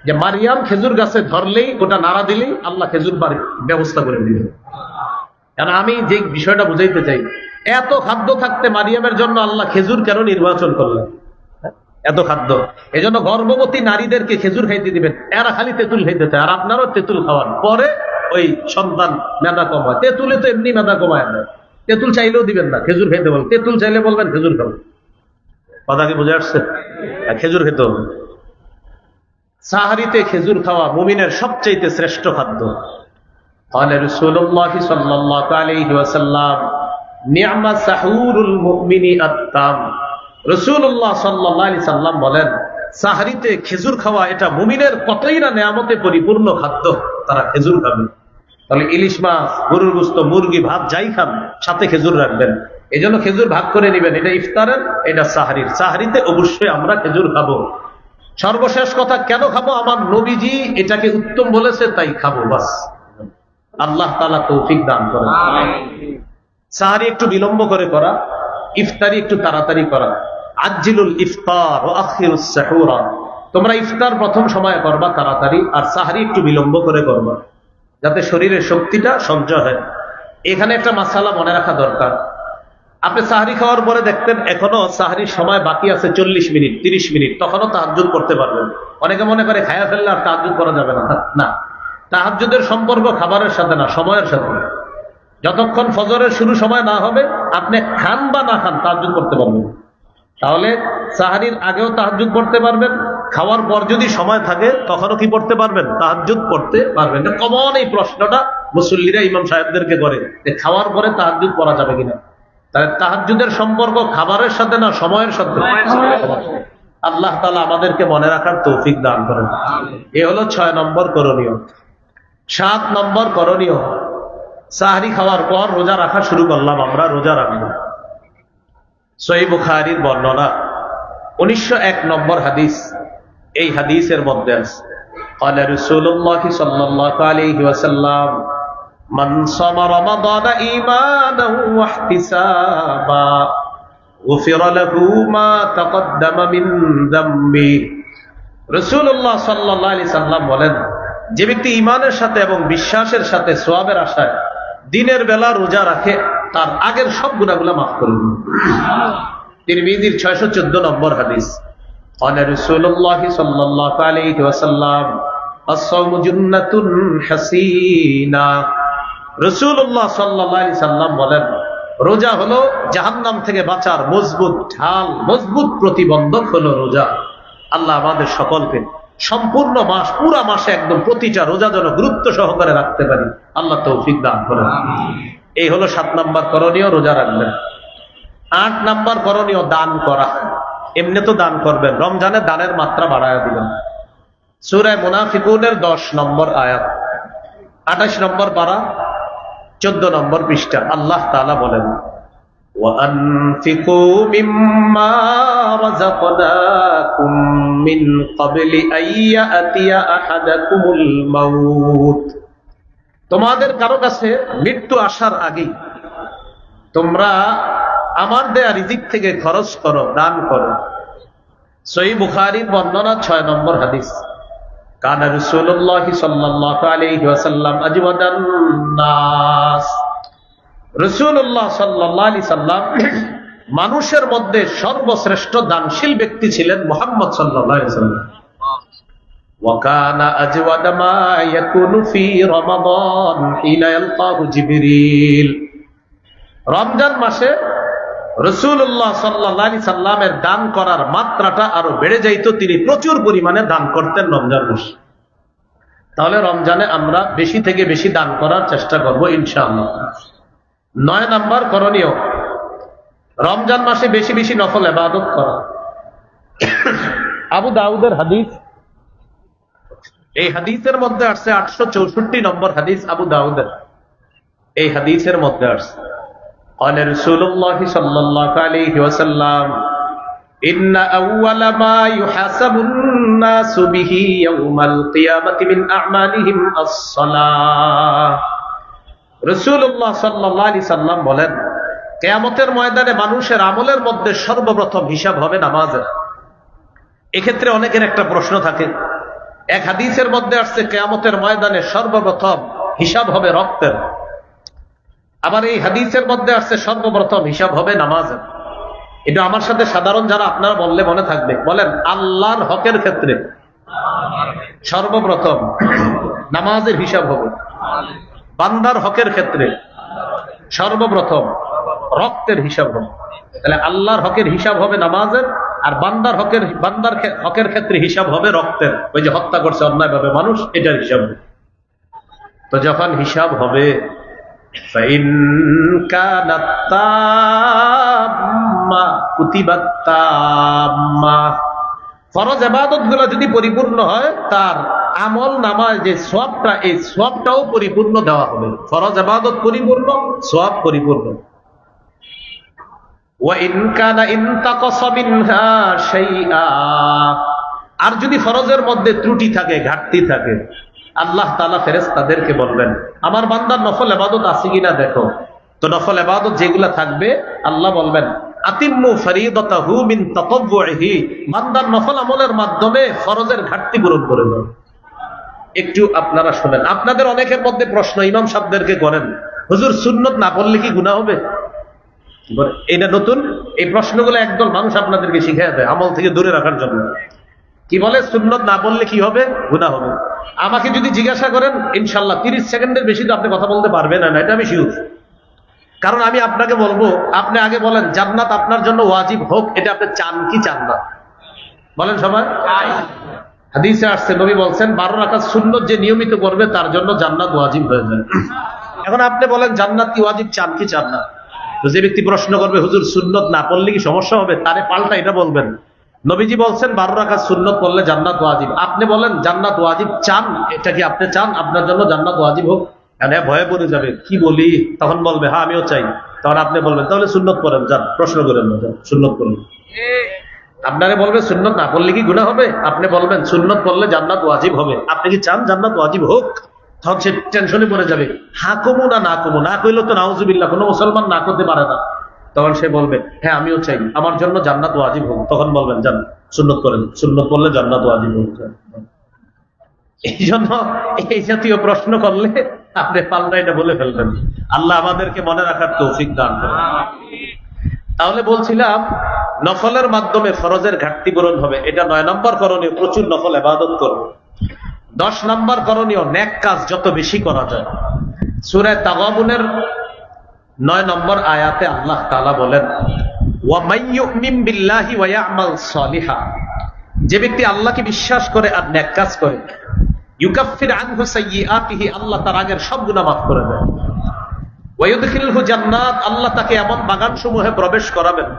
যে মারিয়াম খেজুর গাছে ধরলেই, ওটা নাড়া দিলেই আল্লাহ খেজুর বাড়ির ব্যবস্থা করে দিলেন। কারণ আমি যে বিষয়টা বুঝাইতে চাই, এত খাদ্য থাকতে মারিয়ামের জন্য আল্লাহ খেজুর কেন নির্বাচন করলেন? এত খাদ্য, এজন্য গর্ভবতী নারীদেরকে খেজুর খাইতে দিবেন, এরা খালি তেঁতুল খাইতে চায়, আর আপনারও তেঁতুল খাওয়ান, পরে ওই সন্তান মেধা কমায়। তেঁতুলে তো এমনি মেধা কমায় না, তেঁতুল চাইলেও দিবেন না, খেজুর খাইতে বলবেন। তেঁতুল চাইলে বলবেন খেজুর খাবো। কথা কি বুঝে আসছে? খেজুর খেতে হবে। সাহারিতে খেজুর খাওয়া মুমিনের সবচেয়ে শ্রেষ্ঠ খাদ্য। قال رسول الله صلى الله عليه وسلم نعم سحور المؤمن التام। রাসূলুল্লাহ সাল্লাল্লাহু আলাইহি সাল্লাম বলেন, সাহারিতে খেজুর খাওয়া এটা মুমিনের কতই না নেয়ামতে পরিপূর্ণ খাদ্য, তারা খেজুর খাবে। তাহলে ইলিশ মাছ, গরুর গোশত, মুরগি, ভাত যাই খান, সাথে খেজুর রাখবেন। এই জন্য খেজুর ভাগ করে নেবেন, এটা ইফতারের, এটা সাহারির। সাহারিতে অবশ্যই আমরা খেজুর খাবো। সর্বশেষ কথা, কেন খাবো? আমার নবীজি এটাকে উত্তম বলেছে, তাই খাবো, বাস। আল্লাহ তাআলা তৌফিক দান করেন। সাহারি একটু বিলম্ব করে করা, ইফতারি একটু তাড়াতাড়ি করা। আজ্জিলুল ইফতার ওয়া আখিরুস সাহুরা, তোমরা ইফতার প্রথম সময়ে করবা তাড়াতাড়ি, আর সাহারি একটু বিলম্ব করে করবা, যাতে শরীরের শক্তিটা সঞ্চয় হয়। এখানে একটা মাসালা মনে রাখা দরকার। আপনি সাহারি খাওয়ার পরে দেখতেন এখনো সাহারির সময় বাকি আছে 40 মিনিট 30 মিনিট, তখনও তাহাজ্জুদ করতে পারবেন। অনেকে মনে করে খায়া ফেললে আর তাহাজ্জুদ করা যাবে না। না, তাহাজ্জুদের সম্পর্ক খাবারের সাথে না, সময়ের সাথে। যতক্ষণ ফজরের শুরু সময় না হবে, আপনি খান বা না খান তাহাজ্জুদ করতে পারবেন। তাহলে সাহারির আগেও তাহাজ্জুদ করতে পারবেন, খাওয়ার পর যদি সময় থাকে তখনও কি পড়তে পারবেন? তাহাজ্জুদ পড়তে পারবেন। কমন এই প্রশ্নটা মুসল্লিরা ইমাম সাহেবদেরকে করে যে খাওয়ার পরে তাহাজ্জুদ পড়া যাবে কিনা। তাহলে তাহাজ্জুদের সম্পর্ক খাবারের সাথে না, সময়ের সাথে। আল্লাহ তাআলা আমাদেরকে মনে রাখার তৌফিক দান করেন। এ হলো 6 নম্বর করণীয়। 7 নম্বর করণীয়, সাহরি খাওয়ার পর রোজা রাখা শুরু করলাম, আমরা রোজা রাখবো। সহিহ বুখারীর বর্ণনা 1901 নম্বর হাদিস। এই হাদিসের মধ্যে আছে قال رسول الله صلى الله عليه وسلم من صام رمضان إيمانا واحتسابا غفر له ما تقدم من ذنبه। রাসূলুল্লাহ সাল্লাল্লাহু আলাইহি সাল্লাম বলেন, যে ব্যক্তি ঈমানের সাথে এবং বিশ্বাসের সাথে সওয়াবের আশায় দিনের বেলা রোজা রাখে, তার আগের সব গুনাহগুলো মাফ করে দিবেন। তিরমিজির 614 নম্বর হাদিস। قال رسول الله صلى الله عليه وسلم الصوم جنة حسينة। রাসূলুল্লাহ সাল্লাল্লাহু আলাইহি সাল্লাম বলেন, রোজা হলো জাহান্নাম থেকে বাঁচার মজবুত ঢাল, মজবুত প্রতিবন্ধক হলো রোজা। আল্লাহ আমাদের সকলকে সম্পূর্ণ মাস, পুরা মাসে একদম প্রতিটা রোজা যেন গুরুত্ব সহকারে রাখতে পারি, আল্লাহ তৌফিক দান করেন। এই হলো 7 নম্বর করণীয়, রোজা রাখবেন। 8 নম্বর করণীয়, দান করা। এমনি তো দান করবেন, রমজানে দানের মাত্রা বাড়ায় দিবেন। সূরা মুনাফিকুনের 10 নম্বর আয়াত, 28 নম্বর পারা, 14 নম্বর পৃষ্ঠা। আল্লাহ তাআলা বলেন, وَأَنفِقُوا مِمَّا رَزَقْنَاكُم مِّن قَبْلِ أَن يَأْتِيَ أَحَدَكُمُ الْمَوْتُ। তোমাদের কারো কাছে মৃত্যু আসার আগেই তোমরা আমার দেয়া রিজিক থেকে খরচ করো, দান করো। সহিহ বুখারীর বর্ণনা 6 নম্বর হাদিস। কানা রাসূলুল্লাহ সাল্লাল্লাহু আলাইহি ওয়াসাল্লাম আজওয়াদান নাস। রাসূলুল্লাহ সাল্লাল্লাহু আলাইহি সাল্লাম মানুষের মধ্যে সর্বশ্রেষ্ঠ দানশীল ব্যক্তি ছিলেন মুহাম্মদ সাল্লাল্লাহু আলাইহি সাল্লাম। ওয়া কানা আজওয়াদা মা ইয়াকুনু ফি রমাদান হিনা ইয়ালকাহু জিবরিল। রমজান মাসে রাসূলুল্লাহ সাল্লাল্লাহু আলাইহি সাল্লামের দান করার মাত্রাটা আরো বেড়ে যাইত, তিনি প্রচুর পরিমাণে দান করতেন রমজান মাসে। তাহলে রমজানে আমরা বেশি থেকে বেশি দান করার চেষ্টা করব ইনশাআল্লাহ। 9 নম্বর করণীয়, রমজান মাসে বেশি বেশি নফল ইবাদত করা। আবু দাউদের হাদিস, এই হাদিসের মধ্যে আসছে 864 নম্বর হাদিস আবু দাউদের। এই হাদিসের মধ্যে আসছে قال رسول الله صلى الله عليه وسلم إن أول ما يحاسب الناس به يوم القيامة من أعمالهم الصلاة। রাসূলুল্লাহ সাল্লাল্লাহু আলাইহি সাল্লাম বলেন, কিয়ামতের ময়দানে মানুষের আমলের মধ্যে সর্বপ্রথম হিসাব হবে নামাজের। এক্ষেত্রে অনেকের একটা প্রশ্ন থাকে, এক হাদিসের মধ্যে আসছে কিয়ামতের ময়দানে সর্বপ্রথম হিসাব হবে রক্তের, আবার এই হাদিসের মধ্যে আসছে সর্বপ্রথম হিসাব হবে নামাজের। এটা আমার সাথে সাধারণ যারা আপনারা বললে মনে থাকবে, বলেন আল্লাহর হকের ক্ষেত্রে সর্বপ্রথম নামাজের হিসাব হবে, বান্দার হকের ক্ষেত্রে সর্বপ্রথম রক্তের হিসাব হবে। তাহলে আল্লাহর হকের হিসাব হবে নামাজের, আর বান্দার হকের ক্ষেত্রে হিসাব হবে রক্তের। ওই যে হত্যা করছে অন্যায়ভাবে মানুষ, এটার হিসাব হবে। তো যখন হিসাব হবে, فإن كانت تامة كتبت تامة, ফরজ ইবাদত গুলো যদি পরিপূর্ণ হয়, তার আমল নামায় যে সওয়াবটা, এই সওয়াবটাও পরিপূর্ণ দেওয়া হবে। ফরজ ইবাদত পরিপূর্ণ, সওয়াব পরিপূর্ণ। وإن كان انتقص منها شيئا, আর যদি ফরজের মধ্যে ত্রুটি থাকে, ঘাটতি থাকে, আল্লাহ তাআলা ফেরেশতাদেরকে বলবেন, আমার বান্দার নফল ইবাদত আছে কিনা দেখো। তো নফল ইবাদত যেগুলা থাকবে, আল্লাহ বলবেন আতিম্মু ফরিদাতাহু মিন তাতাব্বুহি, বান্দার নফল আমলের মাধ্যমে ফরজের ঘাটতি পূরণ করে দাও। একটু আপনারা শুনেন, আপনাদের অনেকের মধ্যে প্রশ্ন ইমাম সাহেবদেরকে করেন, হুজুর সুন্নত না পড়লে কি গুনাহ হবে? এটা নতুন, এই প্রশ্নগুলো একদল মানুষ আপনাদেরকে শিখিয়ে দেয় আমল থেকে দূরে রাখার জন্য। কি বলে, সুন্নত না বললে কি হবে? গুনাহ হবে। আমাকে যদি জিজ্ঞাসা করেন, ইনশাল্লাহ 30 সেকেন্ডের বেশি তো আপনি কথা বলতে পারবেন না, এটা আমি শিওর। কারণ আমি আপনাকে বলবো, আপনি আগে বলেন জান্নাত আপনার জন্য ওয়াজিব হোক, এটা আপনি চান কি চান না? বলেন সবাই। হাদিসে আসছে, নবী বলছেন 12 রাকাত সুন্নত যে নিয়মিত করবে তার জন্য জান্নাত ওয়াজিব হয়ে যায়। এখন আপনি বলেন জান্নাত কি ওয়াজিব, চান কি চান না? তো যে ব্যক্তি প্রশ্ন করবে হুজুর সুন্নত না পড়লে কি সমস্যা হবে, তারে পাল্টা এটা বলবেন, নবীজি বলছেন 12 রাকাত সুন্নত পড়লে জান্নাত ওয়াজিব। আপনি বলেন জান্নাত ওয়াজিব চান, এটা কি আপনি চান আপনার জন্য জান্নাত ওয়াজিব হোক? এখানে ভয়ে পড়ে যাবে, কি বলি, তখন বলবে হ্যাঁ আমিও চাই। তখন আপনি বলবেন তাহলে সুন্নত পড়েন, যান প্রশ্ন করেন না, যান সুন্নত পড়েন। আপনারে বলবে সুন্নত না পড়লে কি গুনাহ হবে, আপনি বলবেন সুন্নত পড়লে জান্নাত ওয়াজিব হবে। আপনি কি চান জান্নাত ওয়াজিব হোক? তখন সে টেনশনে পড়ে যাবে, হ্যাঁ কমু না না কমু, না কইলে তো নাউজুবিল্লাহ, কোনো মুসলমান না করতে পারে না। তখন সে বলবে হ্যাঁ আমিও চাই, আমার জন্য জান্নাত ওয়াজিব হোক। তখন বলবেন যান সুন্নত করেন, সুন্নত করলে জান্নাত ওয়াজিব হোক। এই জন্য এই জাতীয় প্রশ্ন করলে আপনি পাল্টা এটা বলে ফেলবেন। আল্লাহ আমাদেরকে মনে রাখার তৌফিক দান করেন। তাহলে বলছিলাম নফলের মাধ্যমে ফরজের ঘাটতি পূরণ হবে, এটা 9 নম্বর করণীয়, প্রচুর নফল ইবাদত করব। 10 নম্বর করণীয়, নেক কাজ যত বেশি করা যায়। সূরা তাগাবুনের 9 নম্বর আয়াতে আল্লাহ তাআলা বলেন, ওয়া মান ইউমিন বিল্লাহি ওয়া ইয়ামাল সালিহা, যে ব্যক্তি আল্লাহকে বিশ্বাস করে আর নেক কাজ করে, ইউকাফির আনহু সাইয়্যাতিহি, আল্লাহ তার আগের সব গুনাহ মাফ করে দেন। ওয়া ইউদখিলহু জান্নাত, আল্লাহ তাকে এমন বাগানসমূহে প্রবেশ করাবেন,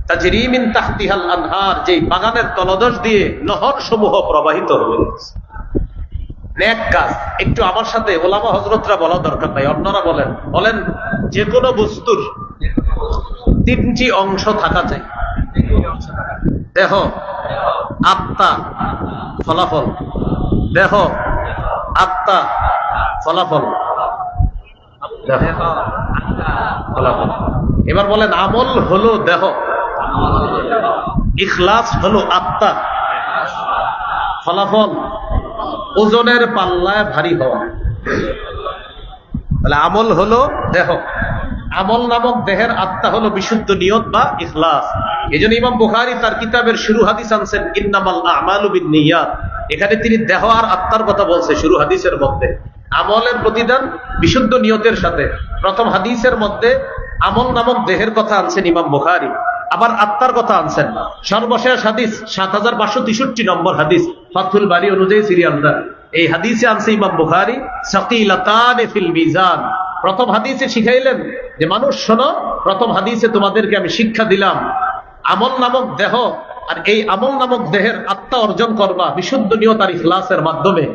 তাজরি মিন তাহতিহাল আনহার, যেই বাগানের তলদেশ দিয়ে নহরসমূহ প্রবাহিত হবে। নেক কাজ একটু আমার সাথে ওলামা হযরতরা বলা দরকার নাই, অন্যরা বলেন, বলেন যে কোনো বস্তুর 3টি অংশ থাকা চাই, দেহ, আত্মা, ফলাফল। দেহ, আত্মা, ফলাফল, ফলাফল। এবার বলেন আমল হলো দেহ, ইখলাস হলো আত্মা, ফলাফল ওজনের পাল্লায় ভারী হওয়া। তাহলে আমল হলো দেহ, আমল নামক দেহের আত্মা হলো বিশুদ্ধ নিয়ত বা ইখলাস। এজন্য ইমাম বুখারী তার কিতাবের শুরু হাদিস আনছেন ইন্নামাল আমালু বিন্নিয়াত। এখানে তিনি দেহ আর আত্মার কথা বলছে শুরু হাদিসের মধ্যে। আমলের প্রতিদান বিশুদ্ধ নিয়তের সাথে। প্রথম হাদিসের মধ্যে আমল নামক দেহের কথা আনছেন ইমাম বুখারী, আবার আত্মার কথা আনছেন। সর্বশেষ হাদিস 7563 নম্বর হাদিস, ফাথুল বারী অনুযায়ী সিরিয়ালটা। এই হাদিসে আনছে ইমাম বুখারী সাকিলাতান ফিল মিজান। প্রথম হাদিসে শিখাইলেন যে মানুষ শোনো, প্রথম হাদিসে তোমাদেরকে আমি শিক্ষা দিলাম আমল নামক দেহ, আর এই আমল নামক দেহের আত্মা অর্জন করবা বিশুদ্ধ নিয়ত আর ইখলাসের মাধ্যমে।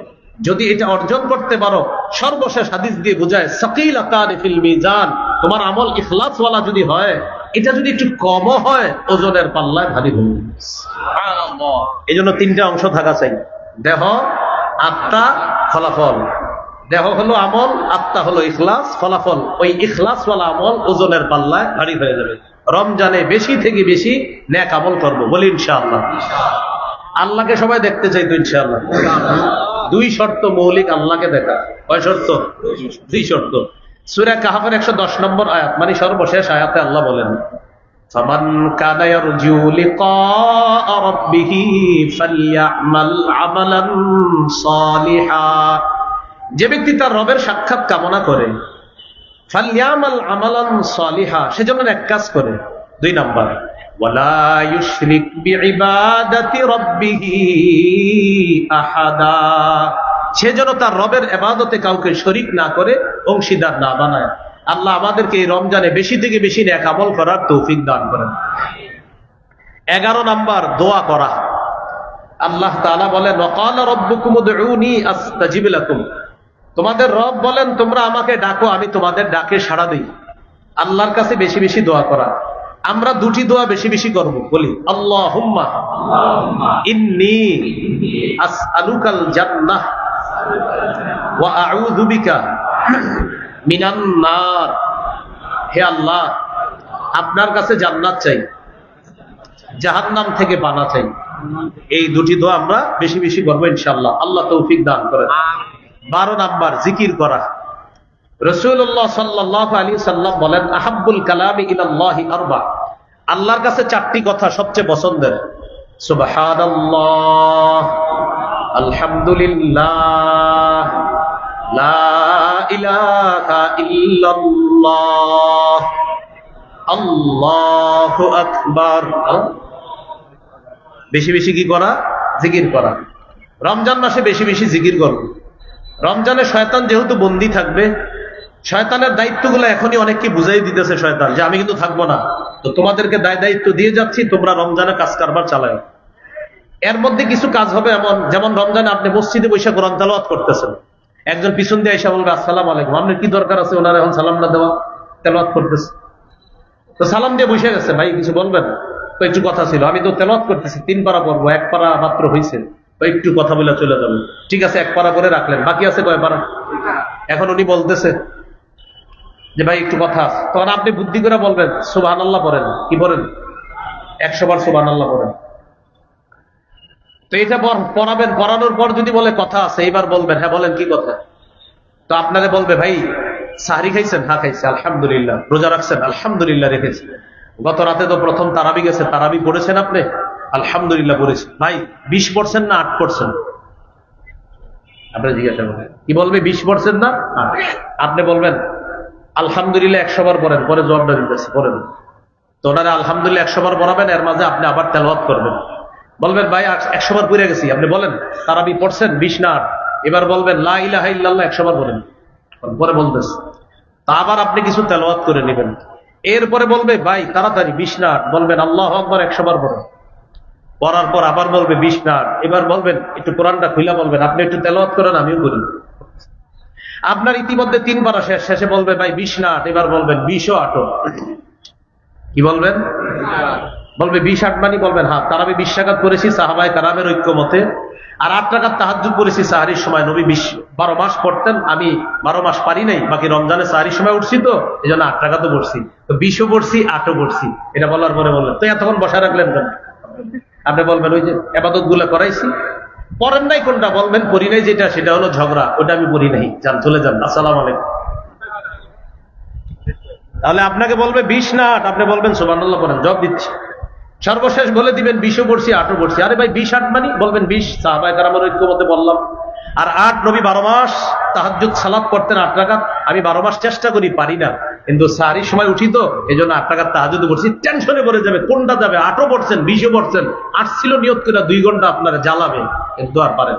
যদি এটা অর্জন করতে পারো, সর্বশেষ হাদিস দিয়ে বোঝায় সাকিলাতানি ফিল মিজান, তোমার আমল ইখলাসওয়ালা যদি হয়, এটা যদি একটু কমও হয় ওজনের পাল্লায় ভারী হবে। সুবহানাল্লাহ। এই জন্য তিনটা অংশ থাকা চাই: দেহ, আত্মা, ফলাফল। দেহ হলো আমল, আত্মা হলো ইখলাস, ফলাফল ওই ইখলাসওয়ালা আমল ওজনের পাল্লায় ভারী হয়ে যাবে। রমজানে বেশি থেকে বেশি নেক আমল করবো, বলি ইনশাআল্লাহ। আল্লাহকে সবাই দেখতে চাই তো ইনশাআল্লাহ। দুই শর্ত মৌলিক আল্লাহকে দেখা। কয় শর্ত? দুই শর্ত। সূরা কাহফের 110 নম্বর আয়াত, মানে সর্বশেষ আয়াতে আল্লাহ বলেন, ফামান কানা ইয়ারজু লিকাআ রাব্বিহি ফালইআমাল আমালান সালিহা। যে ব্যক্তি তার রবের সাক্ষাৎ কামনা করে, ফালইআমাল আমালান সালিহা, সেজন্য এক কাজ করে। 2 নাম্বার, ওয়ালা ইউশরিক বিইবাদাতি রাব্বিহি আহাদা, সেজন্য তার রবের ইবাদতে কাউকে শরীক না করে, অংশীদার না বানায়। আল্লাহ আমাদেরকে এই রমজানে বেশি থেকে বেশি নেক আমল করার তৌফিক দান করেন। 11 নাম্বার, দোয়া করা। আল্লাহ তাআলা বলেন, ওয়াকালা রাব্বুকুম উদউনি আস্তাজিব লাকুম, তোমাদের রব বলেন তোমরা আমাকে ডাকো, আমি তোমাদের ডাকে সাড়া দিই। আল্লাহর কাছে বেশি বেশি দোয়া করা। আমরা দুটি দোয়া বেশি বেশি করব, বলি আল্লাহুম্মা ইন্নী আসআলুকাল জান্নাহ ওয়া আউযু বিকা মিনান নার। হে আল্লাহ, আপনার কাছে জান্নাত চাই, জাহান্নাম থেকে পানা চাই। এই দুটি দোয়া আমরা বেশি বেশি করবো ইনশাআল্লাহ। আল্লাহ তৌফিক দান করেন। 12 নাম্বার, জিকির করা। রাসূলুল্লাহ সাল্লাল্লাহু আলাইহি সাল্লাম বলেন, আহাব্বুল কালামি ইলাল্লাহি আরবা, আল্লাহর কাছে 4টি কথা সবচেয়ে পছন্দের। সুবহানাল্লাহ, আলহামদুলিল্লাহ, লা ইলাহা ইল্লাল্লাহ, আল্লাহু আকবার। বেশি বেশি কি করা? জিকির করা। রমজান মাসে বেশি বেশি জিকির করব। রমজানে শয়তান যেহেতু বন্দী থাকবে, শয়তানের দায়িত্বগুলো এখনই অনেককে বুঝাই দিতেছে শয়তান, যে আমি কিন্তু থাকবো না, তো তোমাদেরকে দায়িত্ব দিয়ে যাচ্ছি, তোমরা রমজানে কাজ কারবার চালাও। এর মধ্যে কিছু কাজ হবে এমন, যেমন রমজানে আপনি মসজিদে বসে কোরআন তেলাওয়াত করতেছেন, একজন পিছন দিয়ে এসে বলবে আসসালামু আলাইকুম, আপনার কি দরকার আছে ওনার এখন সালাম না দেওয়া? তেলাওয়াত করতেছে, তো সালাম দিয়ে বসে গেছে, ভাই কিছু বলবেন? তো একটু কথা ছিল, আমি তো তেলাওয়াত করতেছি, 3 পারা পড়বো, 1 পারা মাত্র হয়েছে, তো একটু কথা বলে চলে যাবে। ঠিক আছে, 1 পারা করে রাখলেন, বাকি আছে কয় পারা? এখন উনি বলতেছে যে ভাই একটু কথা আছে, তখন আপনি বুদ্ধি করে বলবেন সুবহানাল্লাহ পড়েন। কি পড়েন? 100 বার সুবহানাল্লাহ পড়েন। তো এটা পড়াবেন, পড়ানোর পর যদি বলে কথা আছে, এইবার বলবেন হ্যাঁ বলেন কি কথা। তো আপনারে বলবে, ভাই সাহরি খাইছেন? হ্যাঁ খাইছে, আলহামদুলিল্লাহ। রোজা রাখছেন? আলহামদুলিল্লাহ রেখেছি। গত রাতে তো প্রথম তারাবি গেছে, তারাবি পড়েছেন আপনি? আলহামদুলিল্লাহ পড়েছি। ভাই 20 পড়ছেন না 8 পড়ছেন? আপনি জিজ্ঞাসা করবেন, কি বলবে? 20 পড়ছেন না 8? আপনি বলবেন আলহামদুলিল্লাহ 100 বার পড়েন, পরে জবাবটা দিতেছে পড়েন। তো ওনারা আলহামদুলিল্লাহ 100 বার পড়াবেন, এর মাঝে আপনি আবার তেলাওয়াত করবেন। বলবেন ভাই 100 বার পড়ে গেছি, আপনি বলেন তারাবি পড়ছেন 20 না 8? এবার বলবেন লা ইলাহা ইল্লাল্লাহ 100 বার বলেন, পরে বলতেছে। তা আবার আপনি কিছু তেলাওয়াত করে নেবেন। এরপরে বলবে ভাই তাড়াতাড়ি 20 না 8, বলবেন আল্লাহু আকবার 100 বার পড়েন। পড়ার পর আবার বলবে 20 না 8, এবার বলবেন একটু কোরআনটা খুলে বলবেন, আপনি একটু তেলাওয়াত করেন, আমিও করি। আপনার ইতিমধ্যে 3 পারা শেষ, শেষে বলবে ভাই 20 না 8, এবার বলবেন 20 ও 8। কি বলবেন? বলবে 20 8 মানে বলবেন হ্যাঁ, তারাবি 20 রাকাত করেছি সাহাবায়ে কেরামের ঐক্যমতে, আর 8 রাকাত তাহাজ্জুদ করেছি সাহরির সময়। নবী 12 মাস পড়তেন, আমি 12 মাস পারি নাই, বাকি রমজানে সাহরির সময় উঠছি, তো এই জন্য 8 রাকাতও পড়ছি, তো 20 ও পড়ছি 8 ও পড়ছি। এটা বলার পরে বললেন তো এতক্ষণ বসা রাখলেন কেন? আপনি বলবেন ওই যে ইবাদত গুলা করাইছি। পড়েন নাই কোনটা? বলবেন পড়ি নাই যেটা, সেটা হলো ঝগড়া, ওটা আমি পড়ি নাই, যান চলে যান, আসসালামু আলাইকুম। তাহলে আপনাকে বলবে 20 না 8, আপনি বলবেন সুবহানাল্লাহ পড়েন, জবাব দিচ্ছি। সর্বশেষ বলে দিবেন 20 ও পড়ছি 8 ও পড়ছি। আরে ভাই 20 8 মানে বলবেন 20, সাহাবায়ে কেরামের ঐক্যমতে বললাম। আর 8 নবী 12 মাস তাহাজ্জুদ সালাত করতেন 8 রাকাত, আমি 12 মাস চেষ্টা করি, পারি না, কিন্তু সাহরির সময় উঠি, তো এই জন্য 8 রাকাত তাহাজ্জুদ পড়ছি। টেনশনে পড়ে যাবে কোনটা যাবে, 8 ও পড়ছেন 20 ও পড়ছেন, 8 ছিল নিয়ত করে 2 ঘন্টা আপনারা জ্বালাবে, কিন্তু আর পারেন।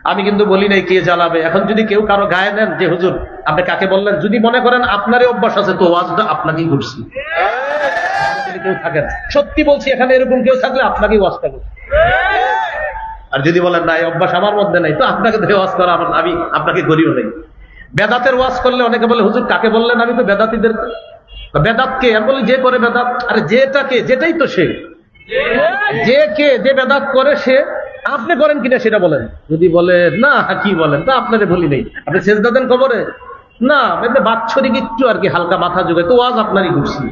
আমি কিন্তু বলি নাই কে জ্বালাবে। এখন যদি কেউ কারো গায়ে নেন যে হুজুর আপনি কাকে বললেন, যদি মনে করেন আপনারই অভ্যাস আছে, তো ওয়াজটা আপনাকেই করছি। কেউ থাকেন, সত্যি বলছি, এখানে এরকম কেউ থাকলে আপনাকেই ওয়াজটা করছি। আর যদি বলেন না এই অভ্যাস আমার মধ্যে নাই, তো আপনাকে ধরে ওয়াজ করা আমি আপনাকে করিও নেই। বেদাতের ওয়াজ করলে অনেকে বলে হুজুর কাকে বললেন, আমি তো বেদাতীদের। বেদাত কে? আমি বলি যে করে বেদাত। আরে যেটাকে, যেটাই তো সে, যে কে যে বেদাত করে সে। আপনি করেন কিনা সেটা বলেন। যদি বলে না কি বলেন, তা আপনারে বলি নেই, আপনি সেজদা দেন কবরে না, বাৎসরিক একটু আর কি হালকা মাথা যোগায়, তো ওয়াজ আপনারই করছি।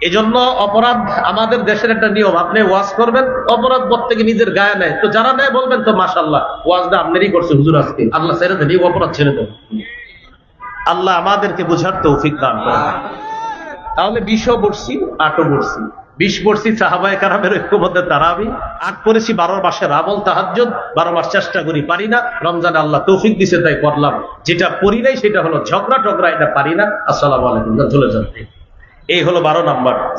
এই জন্য অপরাধ আমাদের দেশের একটা নিয়ম, আপনি ওয়াজ করবেন, অপরাধ বোধ থেকে নিজের গায়ে নেয়, তো যারা নেয় বলবেন তো মাশাআল্লাহ ওয়াজটা আপনারই করছে হুজুর আজকে, আল্লাহ ছেড়ে দেন, এই অপরাধ ছেড়ে দেন। আল্লাহ আমাদেরকে বোঝার তৌফিক দান করেন। তাহলে 20ও পড়ছি, 8ও পড়ছি। 20 পড়ছি সাহাবায়ে কেরামের ঐক্যবদ্ধে তারাবি, 8 পড়েছি 12 মাসের আমল তাহাজ্জুদ, 12 মাস চেষ্টা করি, পারি না, রমজানে আল্লাহ তৌফিক দিছে তাই করলাম। যেটা পড়ি নাই সেটা হলো ঝগড়া টগড়া, এটা পারি না। আসসালামু আলাইকুম, চলে যান। এই হলো 12 নাম্বার।